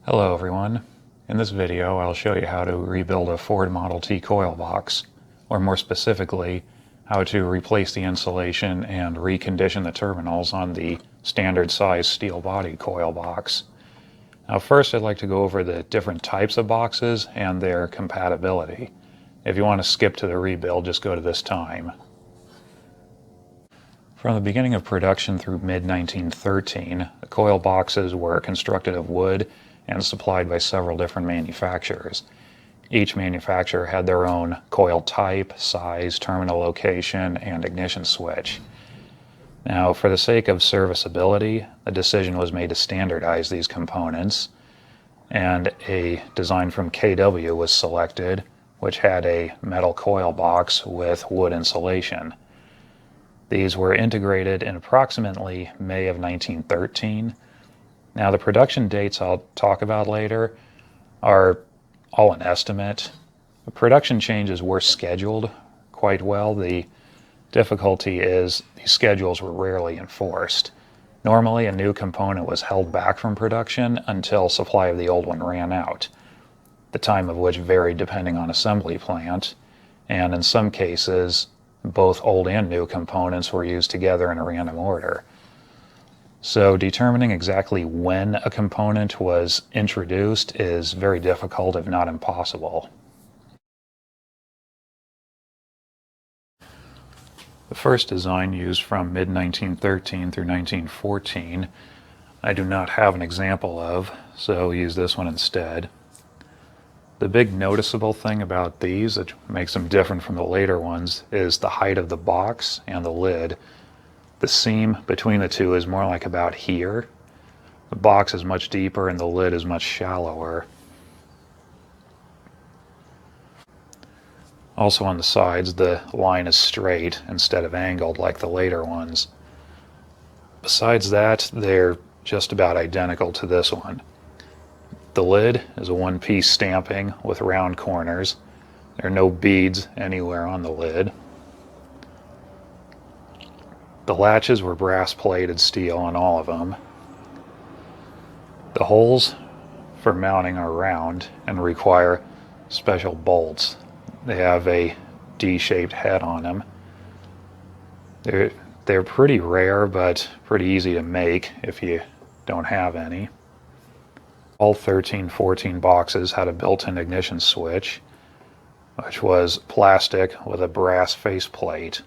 Hello everyone. In this video I'll show you how to rebuild a Ford Model T coil box, or more specifically, how to replace the insulation and recondition the terminals on the standard size steel body coil box. Now first I'd like to go over the different types of boxes and their compatibility. If you want to skip to the rebuild, just go to this time. From the beginning of production through mid-1913, the coil boxes were constructed of wood and supplied by several different manufacturers. Each manufacturer had their own coil type, size, terminal location, and ignition switch. Now, for the sake of serviceability, a decision was made to standardize these components, and a design from KW was selected, which had a metal coil box with wood insulation. These were integrated in approximately May of 1913. Now the production dates I'll talk about later are all an estimate. The production changes were scheduled quite well. The difficulty is these schedules were rarely enforced. Normally a new component was held back from production until supply of the old one ran out, the time of which varied depending on assembly plant, and in some cases both old and new components were used together in a random order. So determining exactly when a component was introduced is very difficult, if not impossible. The first design used from mid-1913 through 1914 I do not have an example of, so I'll use this one instead. The big noticeable thing about these that makes them different from the later ones is the height of the box and the lid. The seam between the two is more like about here. The box is much deeper and the lid is much shallower. Also on the sides, the line is straight instead of angled like the later ones. Besides that, they're just about identical to this one. The lid is a one-piece stamping with round corners. There are no beads anywhere on the lid. The latches were brass-plated steel on all of them. The holes for mounting are round and require special bolts. They have a D-shaped head on them. They're pretty rare, but pretty easy to make if you don't have any. All 13-14 boxes had a built-in ignition switch, which was plastic with a brass faceplate.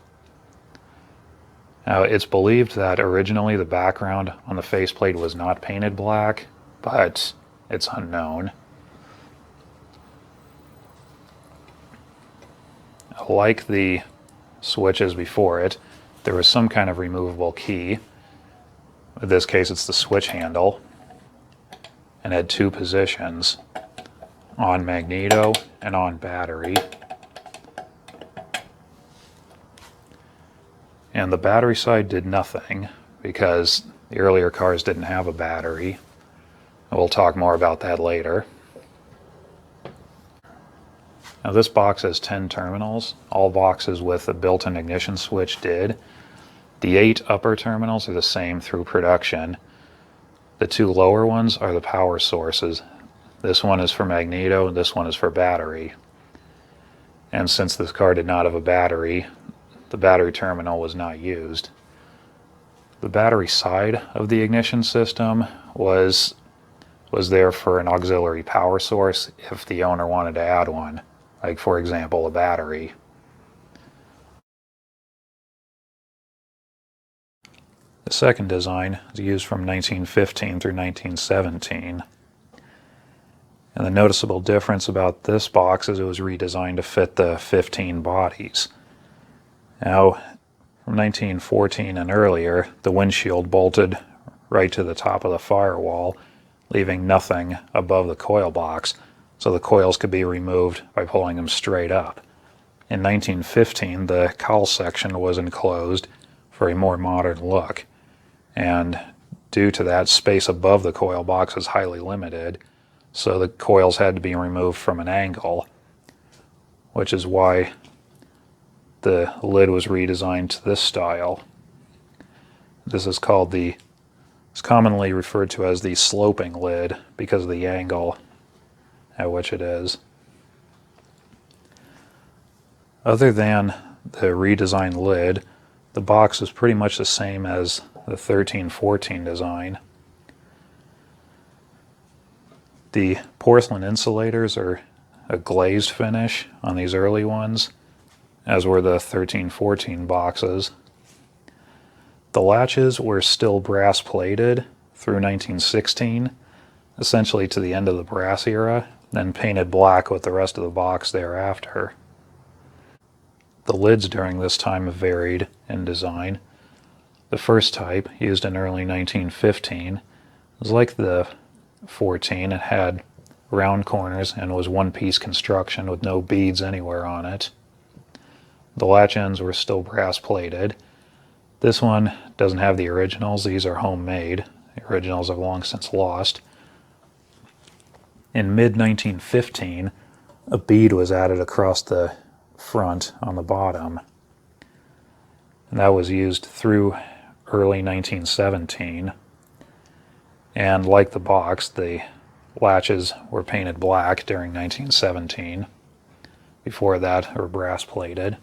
Now, it's believed that originally the background on the faceplate was not painted black, but it's unknown. Like the switches before it, there was some kind of removable key. In this case, it's the switch handle, and had two positions, on magneto and on battery. And the battery side did nothing because the earlier cars didn't have a battery. We'll talk more about that later. Now this box has 10 terminals. All boxes with a built-in ignition switch did. The 8 upper terminals are the same through production. The 2 lower ones are the power sources. This one is for magneto and this one is for battery. And since this car did not have a battery, the battery terminal was not used. The battery side of the ignition system was there for an auxiliary power source if the owner wanted to add one, like for example a battery. The second design is used from 1915 through 1917. And the noticeable difference about this box is it was redesigned to fit the 15 bodies. Now, from 1914 and earlier, the windshield bolted right to the top of the firewall, leaving nothing above the coil box, so the coils could be removed by pulling them straight up. In 1915, the cowl section was enclosed for a more modern look, and due to that, space above the coil box is highly limited, so the coils had to be removed from an angle, which is why the lid was redesigned to this style. This is called the It's commonly referred to as the sloping lid because of the angle at which it is. Other than the redesigned lid, the box is pretty much the same as the 1314 design. The porcelain insulators are a glazed finish on these early ones, as were the 1314 boxes. The latches were still brass plated through 1916, essentially to the end of the brass era, then painted black with the rest of the box thereafter. The lids during this time have varied in design. The first type, used in early 1915, was like the 14. It had round corners and was one-piece construction with no beads anywhere on it. The latch ends were still brass plated. This one doesn't have the originals. These are homemade. The originals have long since lost. In mid-1915, a bead was added across the front on the bottom. And that was used through early 1917. And like the box, the latches were painted black during 1917. Before that, they were brass plated.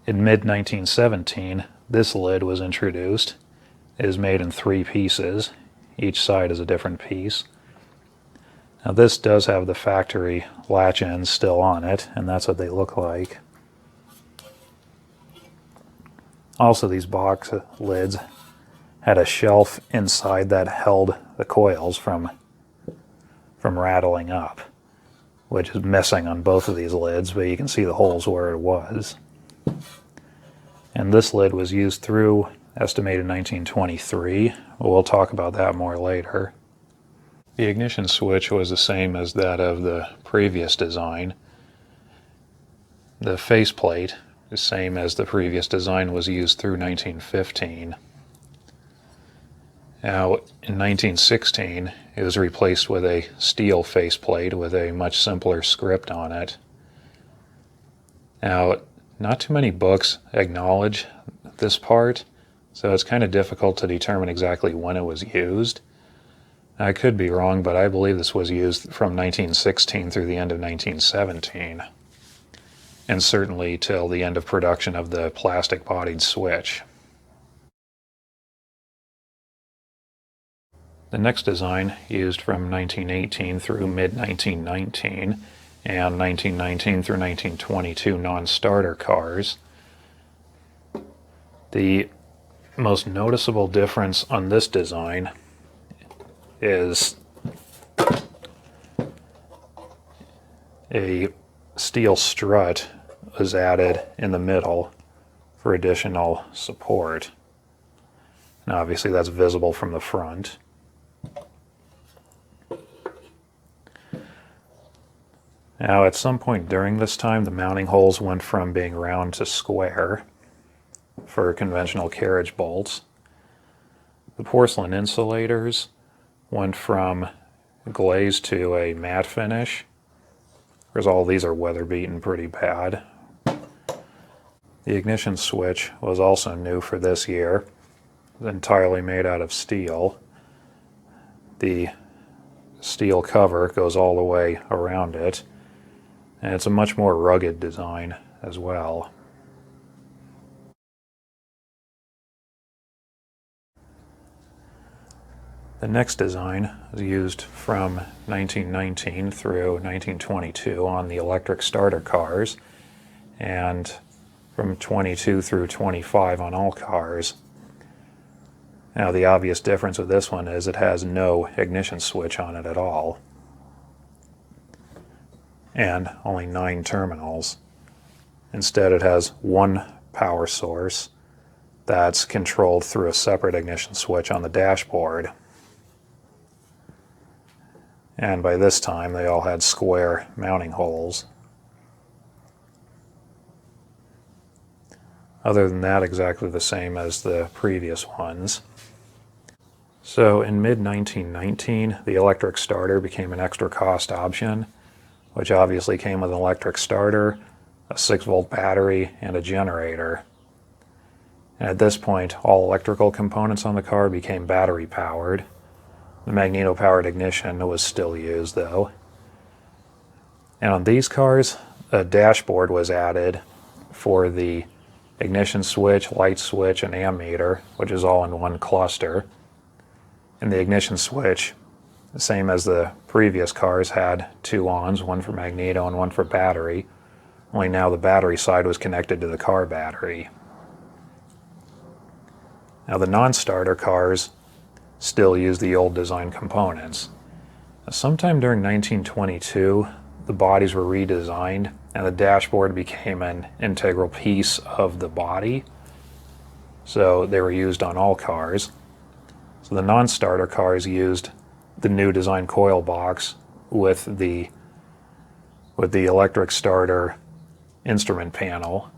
In mid-1917, this lid was introduced. It is made in 3 pieces. Each side is a different piece. Now this does have the factory latch ends still on it, and that's what they look like. Also, these box lids had a shelf inside that held the coils from rattling up, which is missing on both of these lids, but you can see the holes where it was. And this lid was used through estimated 1923. We'll talk about that more later. The ignition switch was the same as that of the previous design. The faceplate, the same as the previous design, was used through 1915. Now, in 1916, it was replaced with a steel faceplate with a much simpler script on it. Now, not too many books acknowledge this part, so it's kind of difficult to determine exactly when it was used. I could be wrong, but I believe this was used from 1916 through the end of 1917, and certainly till the end of production of the plastic-bodied switch. The next design, used from 1918 through mid-1919 and 1919 through 1922 non-starter cars. The most noticeable difference on this design is a steel strut was added in the middle for additional support. Now obviously that's visible from the front. Now at some point during this time, the mounting holes went from being round to square for conventional carriage bolts. The porcelain insulators went from glaze to a matte finish, whereas all these are weather beaten pretty bad. The ignition switch was also new for this year. It was entirely made out of steel. The steel cover goes all the way around it, and it's a much more rugged design as well. The next design was used from 1919 through 1922 on the electric starter cars, and from 22 through 25 on all cars. Now the obvious difference with this one is it has no ignition switch on it at all, and only 9 terminals. Instead it has one power source that's controlled through a separate ignition switch on the dashboard. And by this time they all had square mounting holes. Other than that, exactly the same as the previous ones. So in mid-1919, the electric starter became an extra cost option, which obviously came with an electric starter, a 6-volt battery, and a generator. And at this point, all electrical components on the car became battery powered. The magneto-powered ignition was still used though. And on these cars, a dashboard was added for the ignition switch, light switch, and ammeter, which is all in one cluster. And the ignition switch, the same as the previous cars, had two ons, one for magneto and one for battery, only now the battery side was connected to the car battery. Now the non-starter cars still use the old design components. Sometime during 1922, the bodies were redesigned and the dashboard became an integral piece of the body. So they were used on all cars. So the non-starter cars used the new design coil box with the electric starter instrument panel,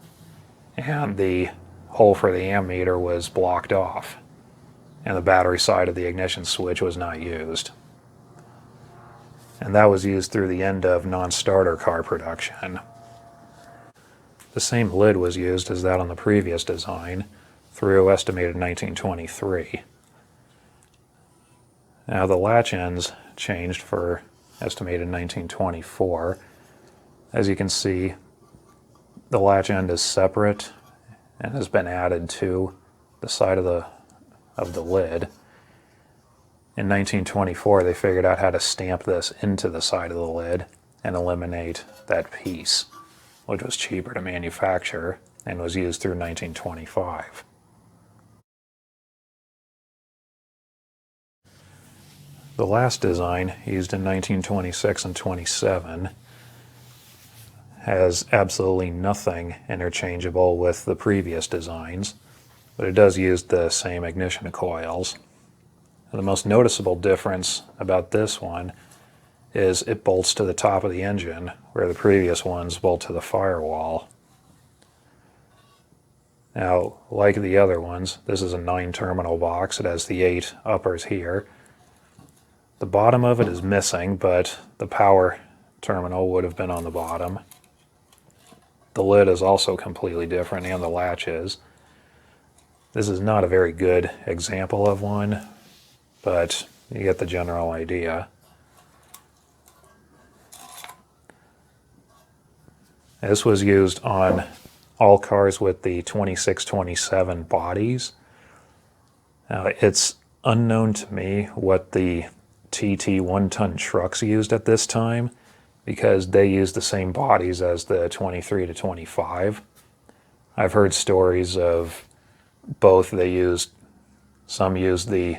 and the hole for the ammeter was blocked off, and the battery side of the ignition switch was not used. And that was used through the end of non-starter car production. The same lid was used as that on the previous design through estimated 1923. Now the latch ends changed for estimated 1924. As you can see, the latch end is separate and has been added to the side of the lid. In 1924, they figured out how to stamp this into the side of the lid and eliminate that piece, which was cheaper to manufacture and was used through 1925. The last design, used in 1926 and 27, has absolutely nothing interchangeable with the previous designs, but it does use the same ignition coils. The most noticeable difference about this one is it bolts to the top of the engine, where the previous ones bolt to the firewall. Now, like the other ones, this is a 9-terminal box. It has the 8 uppers here. The bottom of it is missing, but the power terminal would have been on the bottom. The lid is also completely different, and the latch is. This is not a very good example of one, but you get the general idea. This was used on all cars with the 2627 bodies. Now, it's unknown to me what the TT 1-ton trucks used at this time, because they used the same bodies as the 23 to 25. I've heard stories of both. Some used the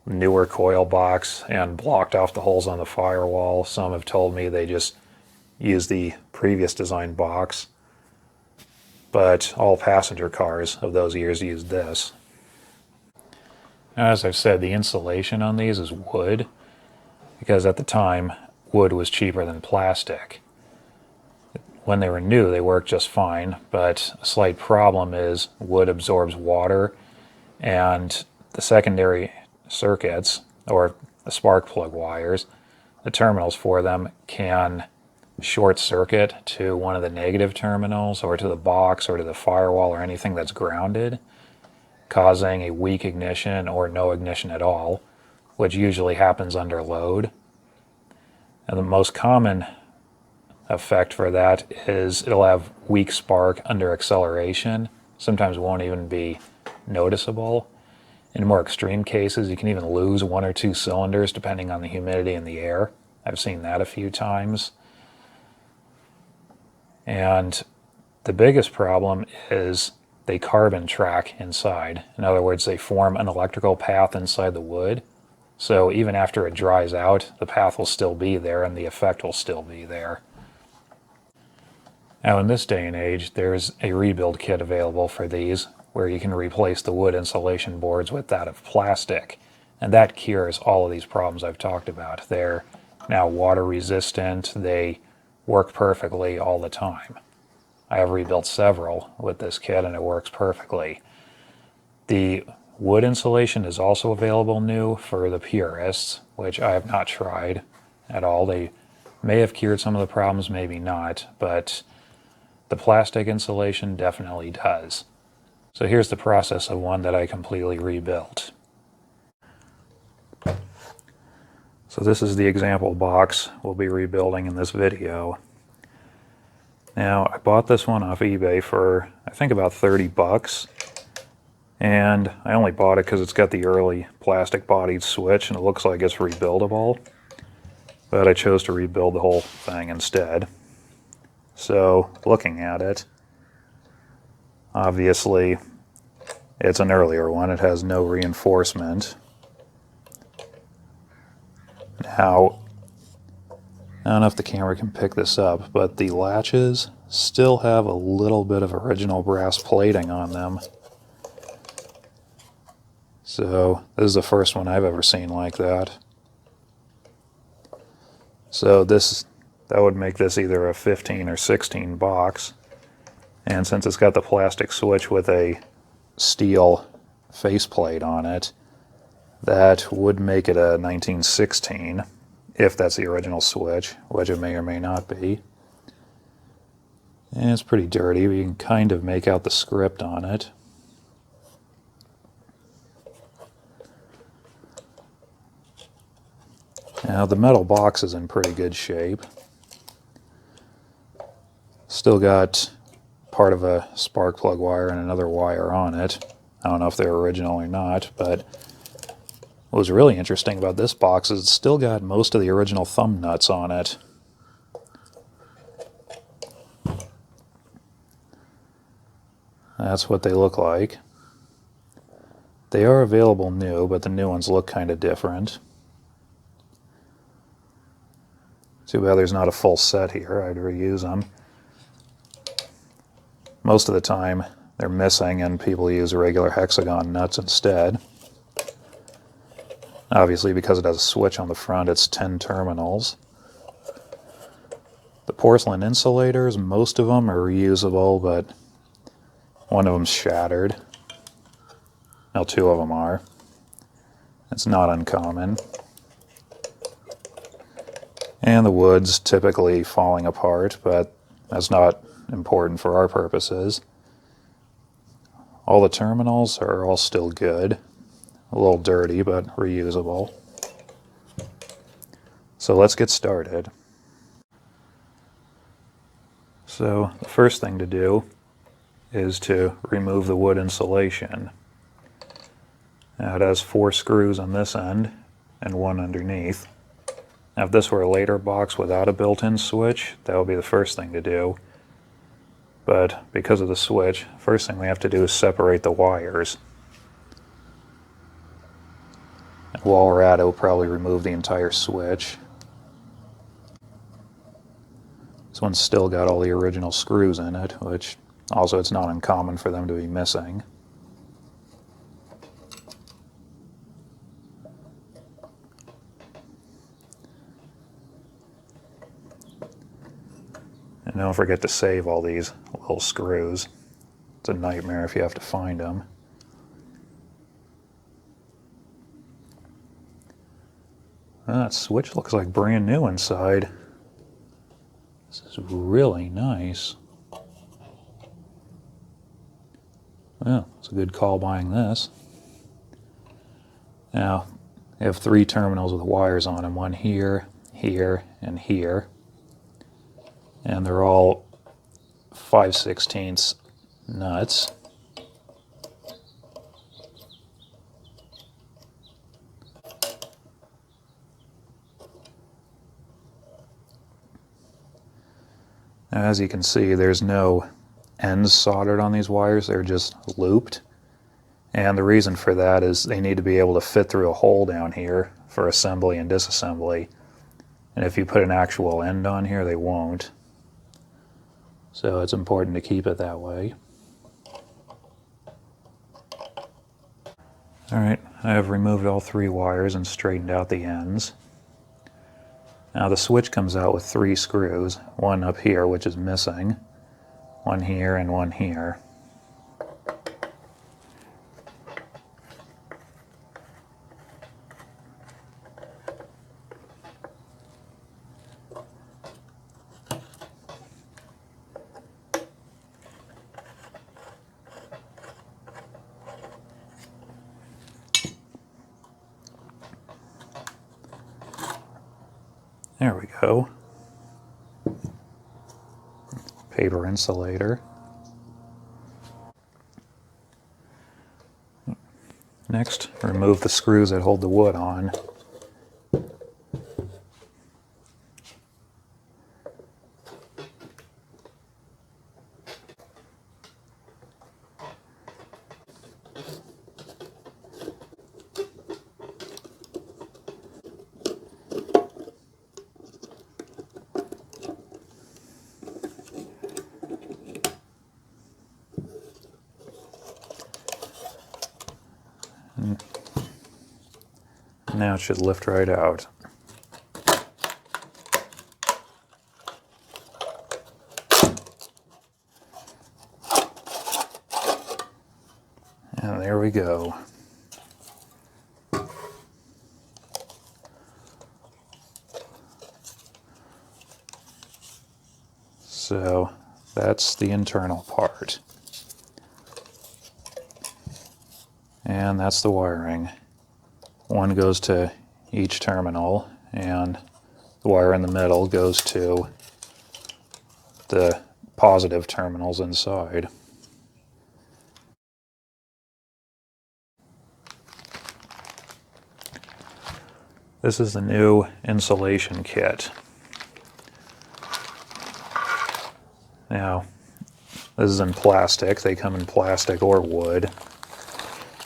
newer coil box and blocked off the holes on the firewall. Some have told me they just used the previous design box, but all passenger cars of those years used this. Now, as I've said, the insulation on these is wood, because at the time wood was cheaper than plastic. When they were new, they worked just fine, but a slight problem is wood absorbs water, and the secondary circuits, or the spark plug wires, the terminals for them can short circuit to one of the negative terminals, or to the box, or to the firewall, or anything that's grounded, causing a weak ignition or no ignition at all, which usually happens under load. And the most common effect for that is it'll have weak spark under acceleration. Sometimes won't even be noticeable. In more extreme cases, you can even lose 1 or 2 cylinders depending on the humidity in the air. I've seen that a few times. And the biggest problem is they carbon track inside. In other words, they form an electrical path inside the wood. So even after it dries out, the path will still be there and the effect will still be there. Now, in this day and age, there's a rebuild kit available for these, where you can replace the wood insulation boards with that of plastic. And that cures all of these problems I've talked about. They're now water resistant. They work perfectly all the time. I have rebuilt several with this kit and it works perfectly. The wood insulation is also available new for the purists, which I have not tried at all. They may have cured some of the problems, maybe not, but the plastic insulation definitely does. So here's the process of one that I completely rebuilt. So this is the example box we'll be rebuilding in this video. Now, I bought this one off eBay for, I think, about 30 bucks. And I only bought it because it's got the early plastic bodied switch and it looks like it's rebuildable. But I chose to rebuild the whole thing instead. So, looking at it, obviously it's an earlier one. It has no reinforcement. Now, I don't know if the camera can pick this up, but the latches still have a little bit of original brass plating on them. So this is the first one I've ever seen like that. So that would make this either a 15 or 16 box. And since it's got the plastic switch with a steel faceplate on it, that would make it a 1916, if that's the original switch, which it may or may not be. And it's pretty dirty, but you can kind of make out the script on it. Now the metal box is in pretty good shape. Still got part of a spark plug wire and another wire on it. I don't know if they're original or not, but what was really interesting about this box is it's still got most of the original thumb nuts on it. That's what they look like. They are available new, but the new ones look kind of different. Too bad there's not a full set here. I'd reuse them. Most of the time they're missing and people use regular hexagon nuts instead. Obviously, because it has a switch on the front, it's 10 terminals. The porcelain insulators, most of them are reusable, but one of them's shattered. Well, two of them are. It's not uncommon. And the wood's typically falling apart, but that's not important for our purposes. All the terminals are all still good. A little dirty, but reusable. So let's get started. So the first thing to do is to remove the wood insulation. Now it has 4 screws on this end and 1 underneath. Now if this were a later box without a built-in switch, that would be the first thing to do. But because of the switch, first thing we have to do is separate the wires. And while we're at it, we'll probably remove the entire switch. This one's still got all the original screws in it, which also it's not uncommon for them to be missing. And don't forget to save all these little screws. It's a nightmare if you have to find them. That switch looks like brand new inside. This is really nice. Well, it's a good call buying this. Now, you have 3 terminals with wires on them. One here, here, and here. And they're all 5/16 nuts. Now, as you can see, there's no ends soldered on these wires. They're just looped. And the reason for that is they need to be able to fit through a hole down here for assembly and disassembly. And if you put an actual end on here, they won't. So it's important to keep it that way. Alright, I have removed all 3 wires and straightened out the ends. Now the switch comes out with 3 screws, one up here which is missing, one here and one here. There we go. Paper insulator. Next, remove the screws that hold the wood on. Now it should lift right out. And there we go. So that's the internal part. And that's the wiring. One goes to each terminal, and the wire in the middle goes to the positive terminals inside. This is the new insulation kit. Now, this is in plastic. They come in plastic or wood.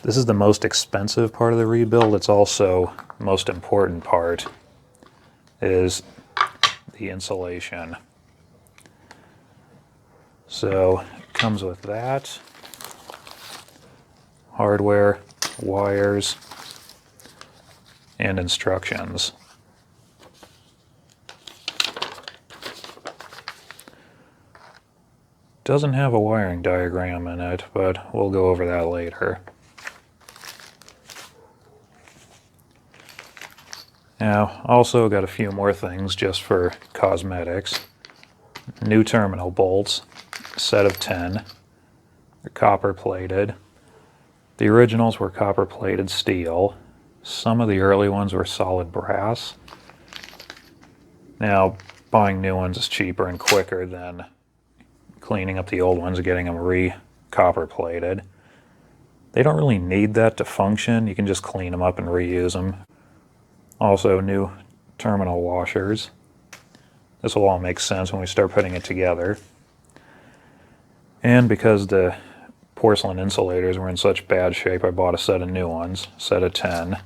This is the most expensive part of the rebuild. It's also the most important part, is the insulation. So it comes with that, hardware, wires, and instructions. Doesn't have a wiring diagram in it, but we'll go over that later. Now, also got a few more things just for cosmetics. New terminal bolts, set of 10. They're copper plated. The originals were copper plated steel. Some of the early ones were solid brass. Now, buying new ones is cheaper and quicker than cleaning up the old ones and getting them re-copper plated. They don't really need that to function. You can just clean them up and reuse them. Also, new terminal washers. This will all make sense when we start putting it together. And because the porcelain insulators were in such bad shape, I bought a set of new ones, set of 10,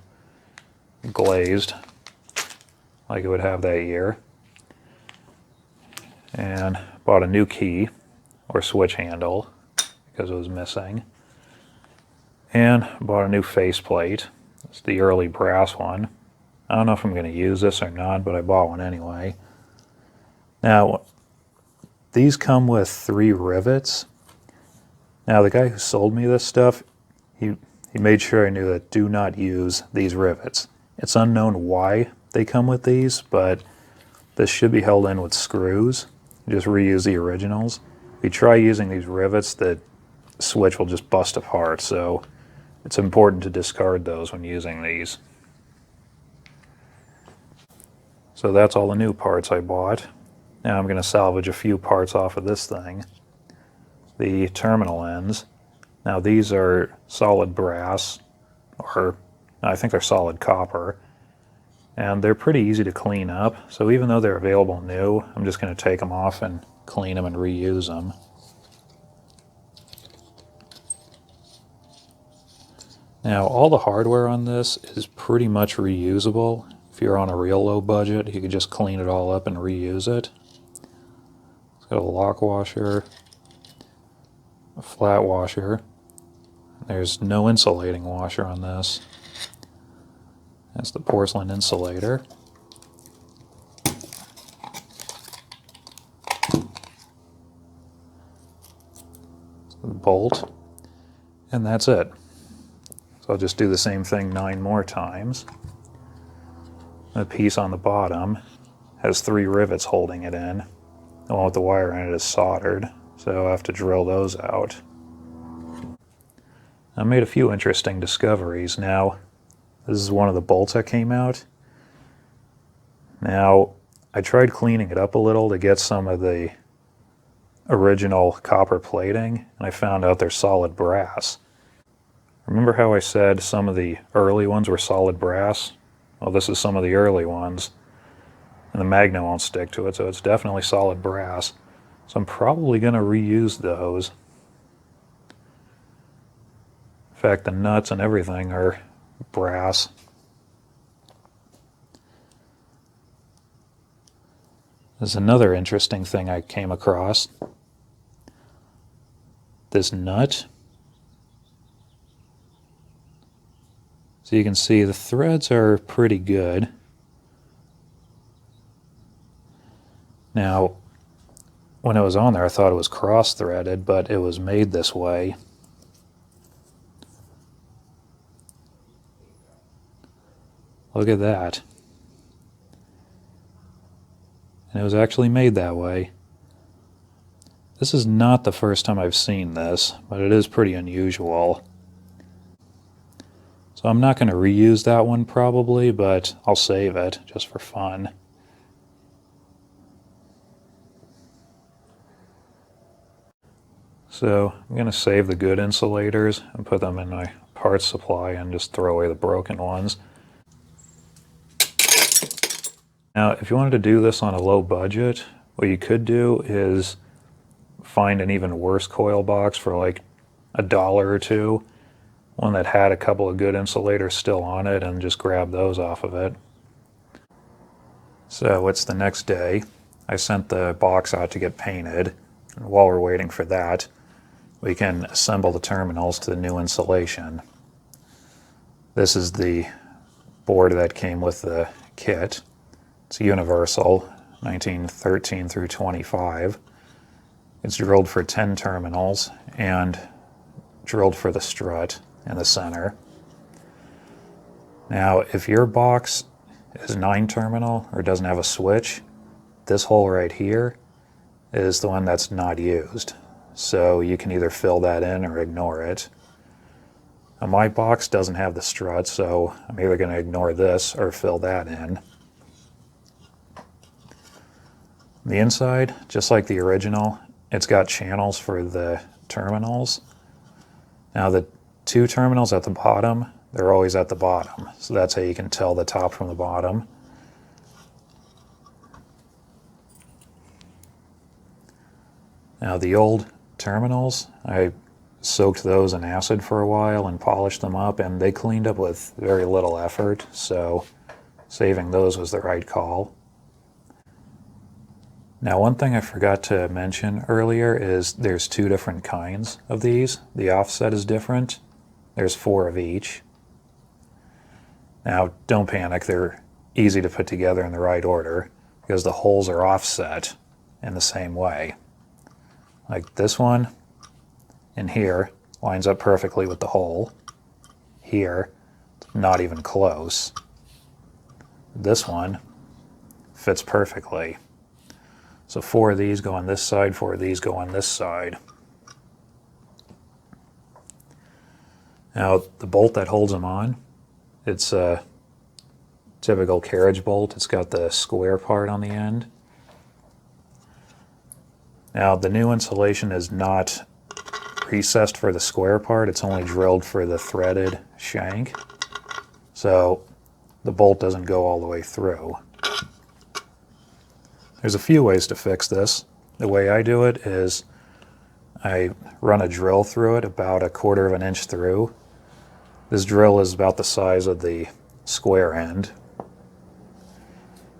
glazed, like it would have that year. And bought a new key, or switch handle, because it was missing. And bought a new faceplate. It's the early brass one. I don't know if I'm going to use this or not, but I bought one anyway. Now, these come with 3 rivets. Now, the guy who sold me this stuff, he made sure I knew that do not use these rivets. It's unknown why they come with these, but this should be held in with screws. Just reuse the originals. If you try using these rivets, the switch will just bust apart, so it's important to discard those when using these. So that's all the new parts I bought. Now I'm going to salvage a few parts off of this thing. The terminal ends. Now these are solid brass, or I think they're solid copper, and they're pretty easy to clean up. So even though they're available new, I'm just going to take them off and clean them and reuse them. Now all the hardware on this is pretty much reusable. If you're on a real low budget, you could just clean it all up and reuse it. It's got a lock washer, a flat washer. There's no insulating washer on this. That's the porcelain insulator. The bolt. And that's it. So I'll just do the same thing 9 more times. The piece on the bottom has 3 rivets holding it in. The one with the wire in it is soldered, so I have to drill those out. I made a few interesting discoveries. Now, this is one of the bolts that came out. Now, I tried cleaning it up a little to get some of the original copper plating, and I found out they're solid brass. Remember how I said some of the early ones were solid brass? Well, this is some of the early ones, and the magnet won't stick to it, so it's definitely solid brass. So I'm probably going to reuse those. In fact, the nuts and everything are brass. There's another interesting thing I came across. This nut. So you can see the threads are pretty good. Now, when it was on there, I thought it was cross-threaded, but it was made this way. Look at that. And it was actually made that way. This is not the first time I've seen this, but it is pretty unusual. So I'm not going to reuse that one probably, but I'll save it just for fun. So I'm going to save the good insulators and put them in my parts supply and just throw away the broken ones. Now, if you wanted to do this on a low budget, what you could do is find an even worse coil box for like $1 or $2, one that had a couple of good insulators still on it, and just grab those off of it. So it's the next day. I sent the box out to get painted, and while we're waiting for that, we can assemble the terminals to the new insulation. This is the board that came with the kit. It's universal, 1913 through 25. It's drilled for 10 terminals and drilled for the strut in the center. Now, if your box is 9 terminal or doesn't have a switch, this hole right here is the one that's not used. So you can either fill that in or ignore it. Now, my box doesn't have the strut, so I'm either going to ignore this or fill that in. The inside, just like the original, it's got channels for the terminals. Now the 2 terminals at the bottom, they're always at the bottom. So that's how you can tell the top from the bottom. Now the old terminals, I soaked those in acid for a while and polished them up, and they cleaned up with very little effort, so saving those was the right call. Now, one thing I forgot to mention earlier is there's 2 different kinds of these. The offset is different. There's 4 of each. Now, don't panic. They're easy to put together in the right order because the holes are offset in the same way. Like this one in here lines up perfectly with the hole. Here, not even close. This one fits perfectly. So 4 of these go on this side, 4 of these go on this side. Now, the bolt that holds them on, it's a typical carriage bolt. It's got the square part on the end. Now, the new insulation is not recessed for the square part. It's only drilled for the threaded shank. So the bolt doesn't go all the way through. There's a few ways to fix this. The way I do it is I run a drill through it about 1/4 of an inch through. This drill is about the size of the square end.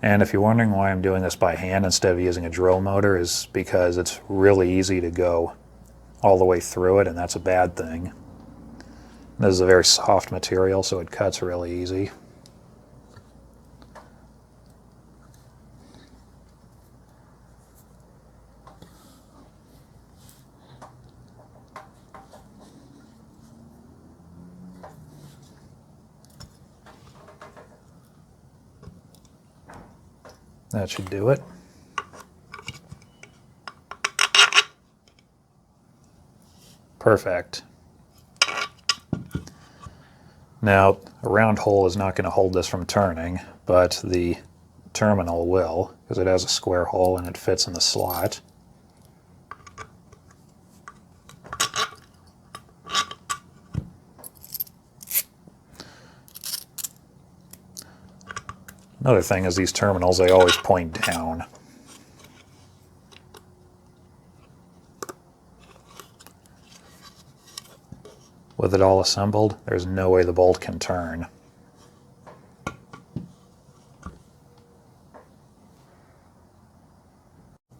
And if you're wondering why I'm doing this by hand instead of using a drill motor, is because it's really easy to go all the way through it, and that's a bad thing. This is a very soft material, so it cuts really easy. That should do it. Perfect. Now, a round hole is not going to hold this from turning, but the terminal will, because it has a square hole and it fits in the slot. Another thing is these terminals, they always point down. With it all assembled, there's no way the bolt can turn.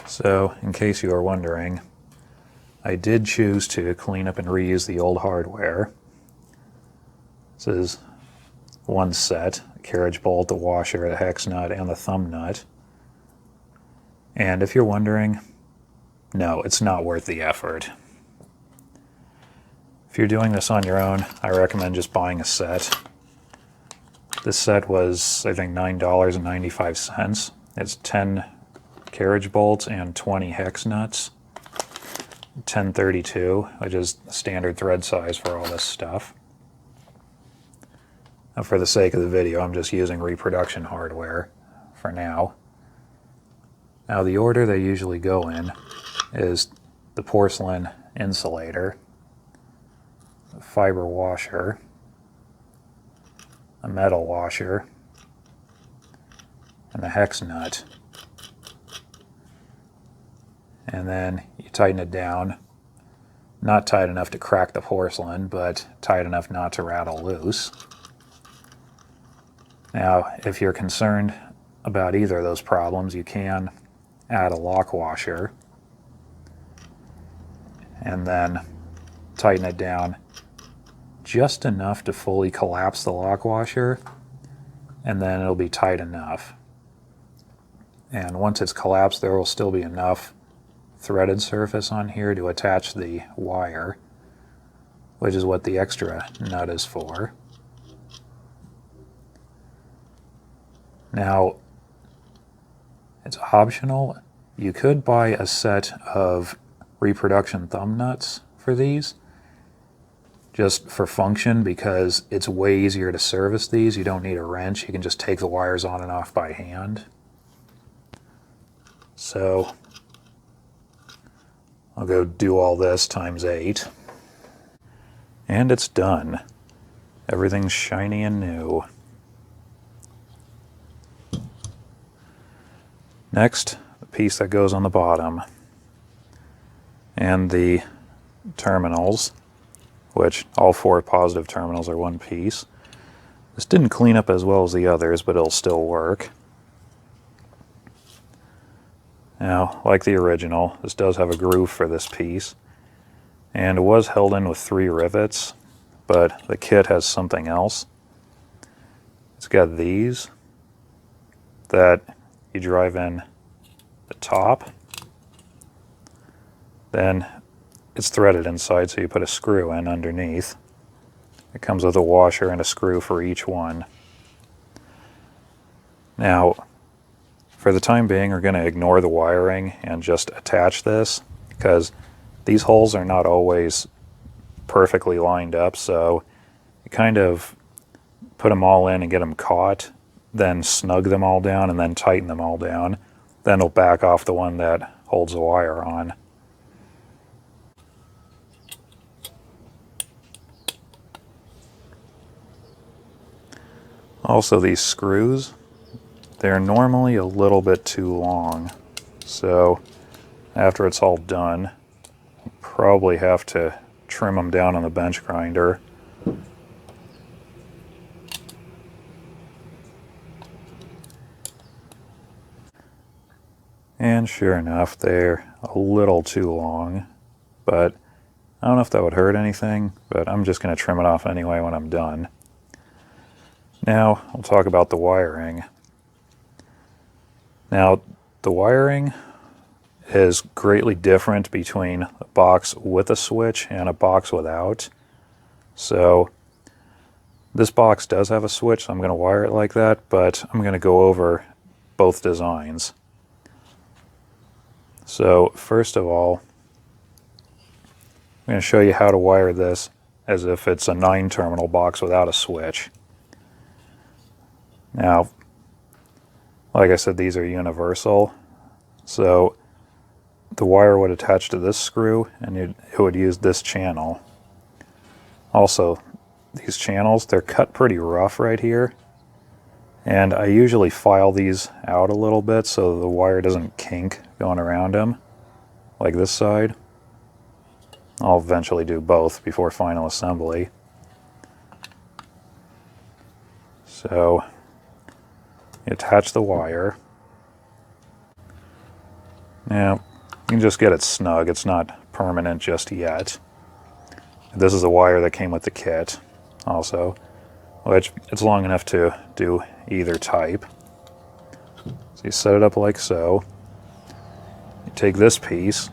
So, in case you are wondering, I did choose to clean up and reuse the old hardware. This is one set, the carriage bolt, the washer, the hex nut, and the thumb nut. And if you're wondering, no, it's not worth the effort. If you're doing this on your own, I recommend just buying a set. This set was, I think, $9.95. It's 10 carriage bolts and 20 hex nuts. 1032, which is the standard thread size for all this stuff. Now, for the sake of the video, I'm just using reproduction hardware for now. Now, the order they usually go in is the porcelain insulator, a fiber washer, a metal washer, and the hex nut. And then you tighten it down, not tight enough to crack the porcelain, but tight enough not to rattle loose. Now, if you're concerned about either of those problems, you can add a lock washer and then tighten it down just enough to fully collapse the lock washer, and then it'll be tight enough. And once it's collapsed, there will still be enough threaded surface on here to attach the wire, which is what the extra nut is for. Now, it's optional. You could buy a set of reproduction thumb nuts for these, just for function, because it's way easier to service these. You don't need a wrench. You can just take the wires on and off by hand. So I'll go do all this times 8. And it's done. Everything's shiny and new. Next, the piece that goes on the bottom, and the terminals, which all 4 positive terminals are one piece. This didn't clean up as well as the others, but it'll still work. Now, like the original, this does have a groove for this piece, and it was held in with 3 rivets, but the kit has something else. It's got these that you drive in the top, then it's threaded inside, so you put a screw in underneath. It comes with a washer and a screw for each one. Now, for the time being, we're going to ignore the wiring and just attach this, because these holes are not always perfectly lined up, so you kind of put them all in and get them caught, then snug them all down and then tighten them all down. Then it'll back off the one that holds the wire on. Also, these screws, they're normally a little bit too long, so after it's all done, you probably have to trim them down on the bench grinder. And sure enough, they're a little too long, but I don't know if that would hurt anything, but I'm just going to trim it off anyway when I'm done. Now, we'll talk about the wiring. Now, the wiring is greatly different between a box with a switch and a box without. So, this box does have a switch, so I'm going to wire it like that, but I'm going to go over both designs. So, first of all, I'm going to show you how to wire this as if it's a 9-terminal box without a switch. Now, Like I said, these are universal. So the wire would attach to this screw and it would use this channel. Also, these channels, they're cut pretty rough right here. And I usually file these out a little bit so the wire doesn't kink going around them, like this side. I'll eventually do both before final assembly. So you attach the wire. Now, you can just get it snug. It's not permanent just yet. This is the wire that came with the kit also, which it's long enough to do either type. So you set it up like so. You take this piece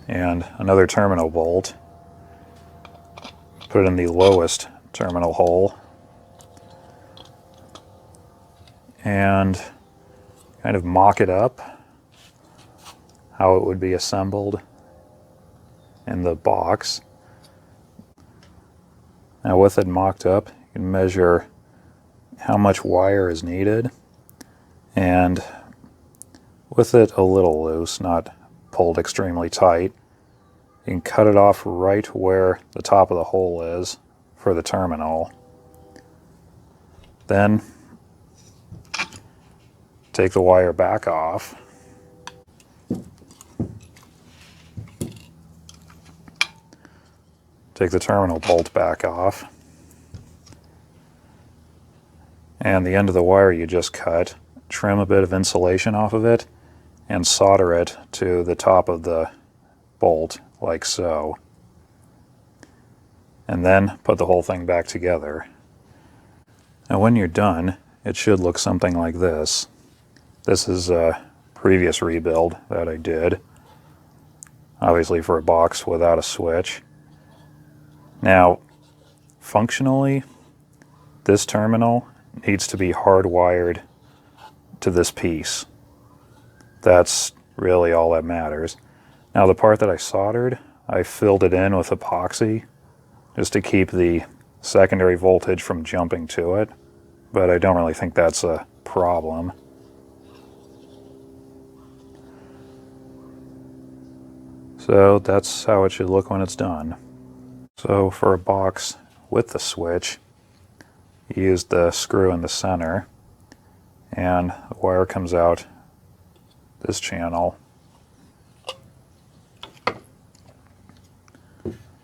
and another terminal bolt, put it in the lowest terminal hole, and kind of mock it up how it would be assembled in the box. Now with it mocked up, you can measure how much wire is needed, and with it a little loose, not pulled extremely tight, you can cut it off right where the top of the hole is for the terminal. Then take the wire back off. Take the terminal bolt back off. And the end of the wire you just cut, trim a bit of insulation off of it and solder it to the top of the bolt like so. And then put the whole thing back together. Now when you're done, it should look something like this. This is a previous rebuild that I did, obviously for a box without a switch. Now, functionally, this terminal needs to be hardwired to this piece. That's really all that matters. Now the part that I soldered, I filled it in with epoxy just to keep the secondary voltage from jumping to it, but I don't really think that's a problem. So that's how it should look when it's done. So for a box with the switch, you use the screw in the center, and the wire comes out this channel.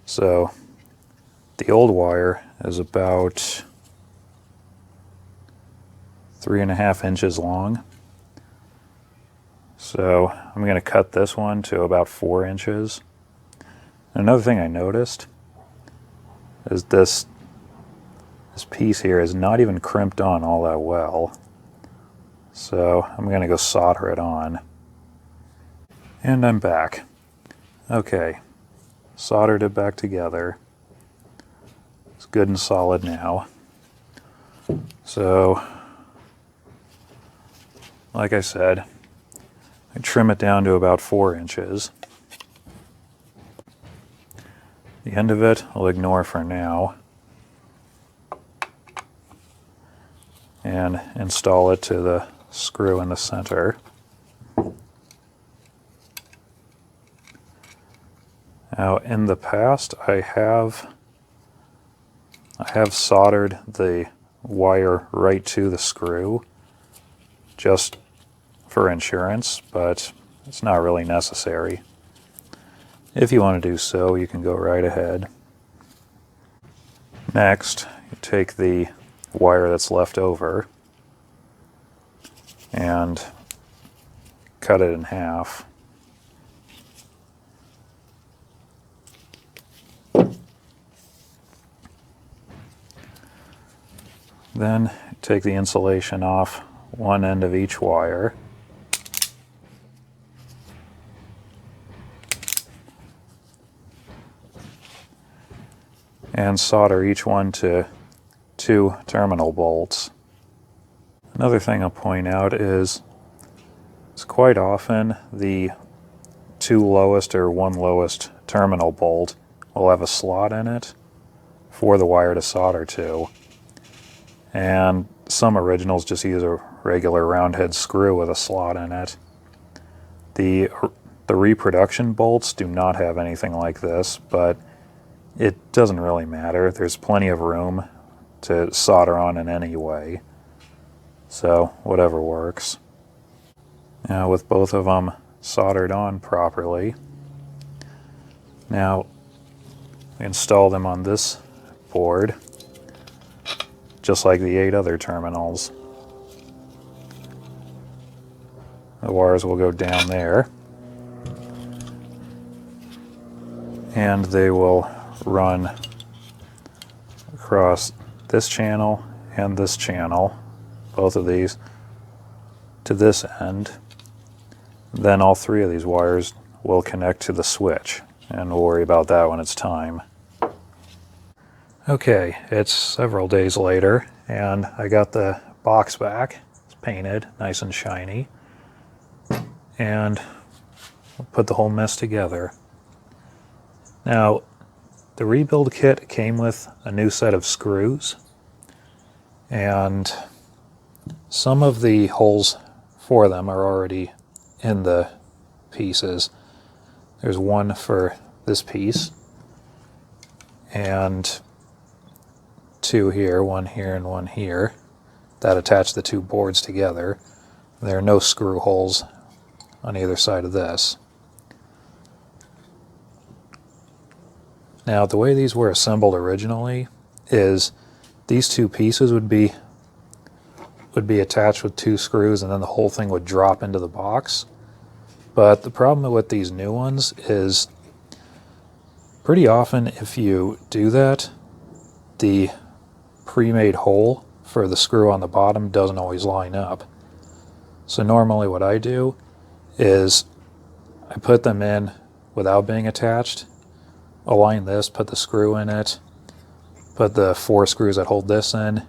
So the old wire is about 3.5 inches long. So I'm going to cut this one to about 4 inches. Another thing I noticed is this piece here is not even crimped on all that well. So I'm going to go solder it on. And I'm back. Okay, soldered it back together. It's good and solid now. So, like I said, I trim it down to about 4 inches. The end of it I'll ignore for now and install it to the screw in the center. Now in the past I have soldered the wire right to the screw just for insurance, but it's not really necessary. If you want to do so, you can go right ahead. Next, you take the wire that's left over and cut it in half. Then take the insulation off one end of each wire. And solder each one to 2 terminal bolts. Another thing I'll point out is quite often the 2 lowest or 1 lowest terminal bolt will have a slot in it for the wire to solder to. And some originals just use a regular round head screw with a slot in it. The reproduction bolts do not have anything like this, but it doesn't really matter. There's plenty of room to solder on in any way, so whatever works. Now with both of them soldered on properly, now install them on this board just like the 8 other terminals. The wires will go down there and they will run across this channel and this channel, both of these, to this end. Then all 3 of these wires will connect to the switch, and we'll worry about that when it's time. Okay, it's several days later, and I got the box back. It's painted, nice and shiny, and I'll put the whole mess together. Now, the rebuild kit came with a new set of screws, and some of the holes for them are already in the pieces. There's one for this piece, and 2 here, one here and one here, that attach the 2 boards together. There are no screw holes on either side of this. Now, the way these were assembled originally is these 2 pieces would be attached with 2 screws, and then the whole thing would drop into the box. But the problem with these new ones is pretty often if you do that, the pre-made hole for the screw on the bottom doesn't always line up. So normally what I do is I put them in without being attached, align this, put the screw in it, put the 4 screws that hold this in,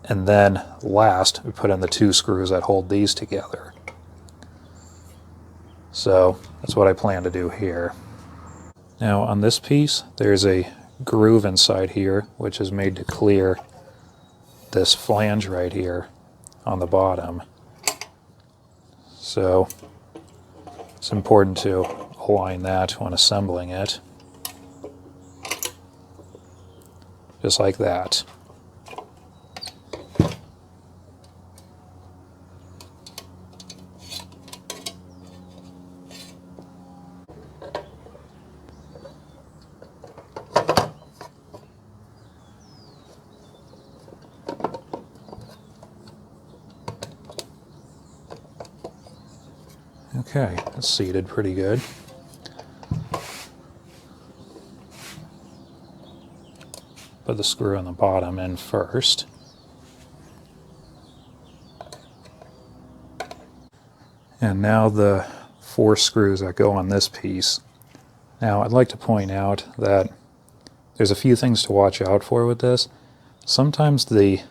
and then last we put in the 2 screws that hold these together. So that's what I plan to do here. Now on this piece there's a groove inside here which is made to clear this flange right here on the bottom. So it's important to align that when assembling it. Just like that. Okay, it's seated pretty good. Put the screw on the bottom in first. And now the 4 screws that go on this piece. Now I'd like to point out that there's a few things to watch out for with this. Sometimes the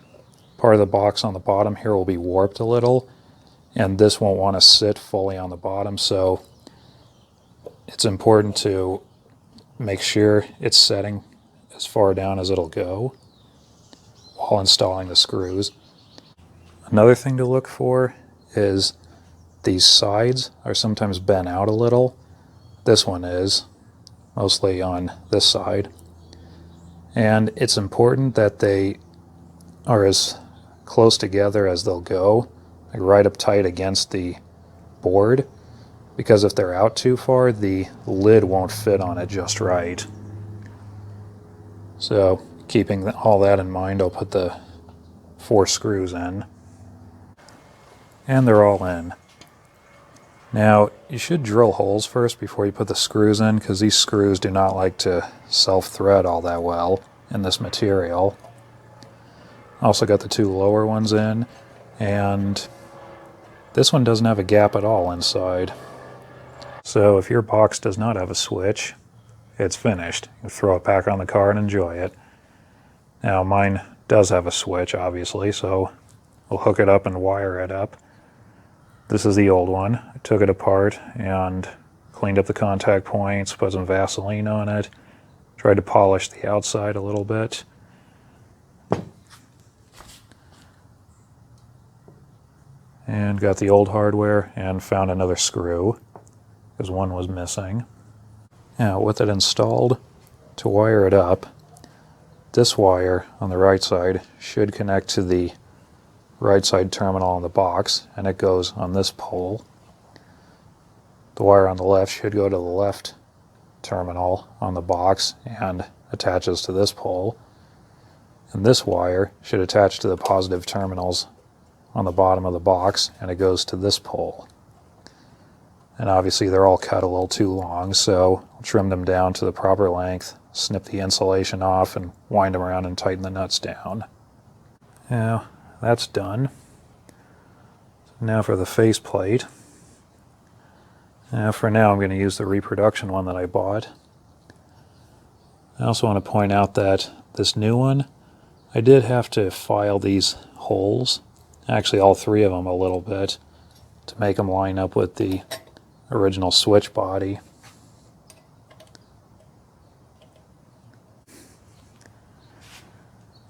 part of the box on the bottom here will be warped a little, and this won't want to sit fully on the bottom, so it's important to make sure it's setting as far down as it'll go while installing the screws. Another thing to look for is these sides are sometimes bent out a little. This one is, mostly on this side. And it's important that they are as close together as they'll go, like right up tight against the board, because if they're out too far, the lid won't fit on it just right. So keeping all that in mind, I'll put the 4 screws in. And they're all in. Now, you should drill holes first before you put the screws in, because these screws do not like to self-thread all that well in this material. Also got the 2 lower ones in, and this one doesn't have a gap at all inside. So if your box does not have a switch, it's finished. You throw it back on the car and enjoy it. Now mine does have a switch, obviously, so we'll hook it up and wire it up. This is the old one. I took it apart and cleaned up the contact points, put some Vaseline on it, tried to polish the outside a little bit. And got the old hardware and found another screw, because one was missing. Now, with it installed, to wire it up, this wire on the right side should connect to the right side terminal on the box, and it goes on this pole. The wire on the left should go to the left terminal on the box and attaches to this pole. And this wire should attach to the positive terminals on the bottom of the box, and it goes to this pole. And obviously they're all cut a little too long, so I'll trim them down to the proper length, snip the insulation off, and wind them around and tighten the nuts down. Now, that's done. Now for the faceplate. Now for now I'm going to use the reproduction one that I bought. I also want to point out that this new one, I did have to file these holes, actually all three of them a little bit, to make them line up with the original switch body.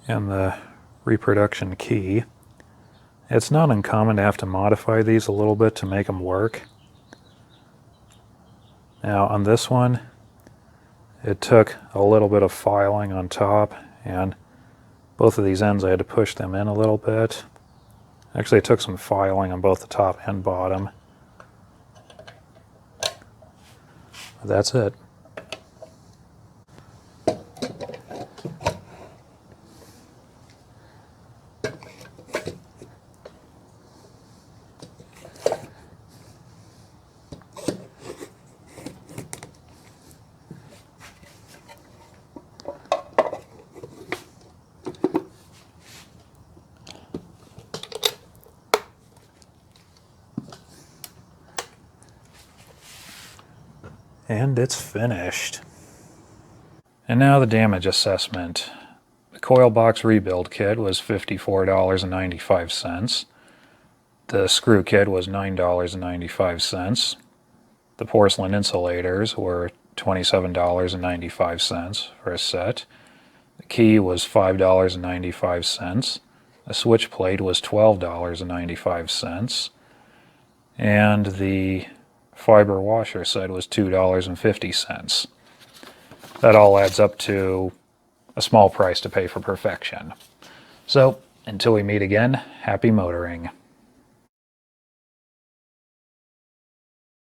And the reproduction key. It's not uncommon to have to modify these a little bit to make them work. Now on this one, it took a little bit of filing on top, and both of these ends I had to push them in a little bit. Actually, it took some filing on both the top and bottom. But that's it. And it's finished. And now the damage assessment. The coil box rebuild kit was $54.95. The screw kit was $9.95. The porcelain insulators were $27.95 for a set. The key was $5.95. The switch plate was $12.95. And the fiber washer set was $2.50. That all adds up to a small price to pay for perfection. So, until we meet again, happy motoring.